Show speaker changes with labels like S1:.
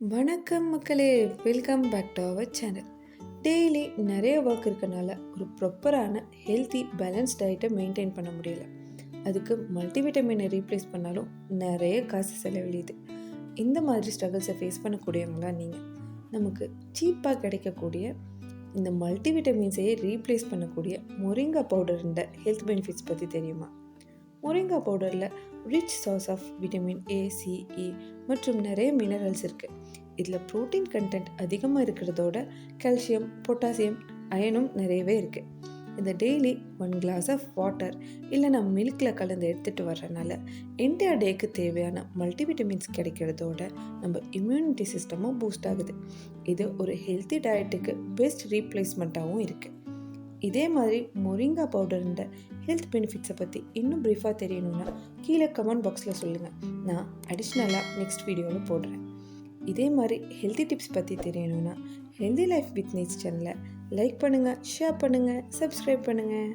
S1: வணக்கம் மக்களே, welcome back to our channel. Daily நிறைய ஒர்க் இருக்கனால ஒரு ப்ராப்பரான ஹெல்த்தி பேலன்ஸ் டயட்டை மெயின்டைன் பண்ண முடியல. அதுக்கு மல்டிவிட்டமினை ரீப்ளேஸ் பண்ணாலும் நிறைய காசு செலவழியுது. இந்த மாதிரி ஸ்ட்ரகிள்ஸை ஃபேஸ் பண்ணக்கூடியவங்களா நீங்கள்? நமக்கு சீப்பாக கிடைக்கக்கூடிய இந்த மல்டிவிட்டமின்ஸையே ரீப்ளேஸ் பண்ணக்கூடிய மொரிங்கா பவுடர்ன்ற ஹெல்த் பெனிஃபிட்ஸ் பற்றி தெரியுமா? மொரிங்கா பவுடரில் rich source of vitamin A, C, E மற்றும் நிறைய மினரல்ஸ் இருக்குது. இதில் ப்ரோட்டீன் கண்டென்ட் அதிகமாக இருக்கிறதோட கால்சியம், பொட்டாசியம், அயனும் நிறையவே இருக்குது. இந்த டெய்லி 1 கிளாஸ் ஆஃப் வாட்டர் இல்லைனா மில்கில் கலந்து எடுத்துகிட்டு வர்றதுனால என்டையர் டேக்கு தேவையான மல்டிவிட்டமின்ஸ் கிடைக்கிறதோட நம்ம இம்யூனிட்டி சிஸ்டமும் பூஸ்ட் ஆகுது. இது ஒரு ஹெல்த்தி டயட்டுக்கு பெஸ்ட் ரீப்ளேஸ்மெண்ட்டாகவும் இருக்குது. இதே மாதிரி மொரிங்கா பவுடர்ன்ற ஹெல்த் பெனிஃபிட்ஸை பற்றி இன்னும் ப்ரீஃபாக தெரியணும்னா கீழே கமெண்ட் பாக்ஸில் சொல்லுங்கள். நான் அடிஷ்னலாக நெக்ஸ்ட் வீடியோவில் போடுறேன். இதே மாதிரி ஹெல்த்தி டிப்ஸ் பற்றி தெரியணும்னா ஹெல்தி லைஃப் வித் நீட்ஸ் சேனலை லைக் பண்ணுங்கள், ஷேர் பண்ணுங்கள், சப்ஸ்கிரைப் பண்ணுங்கள்.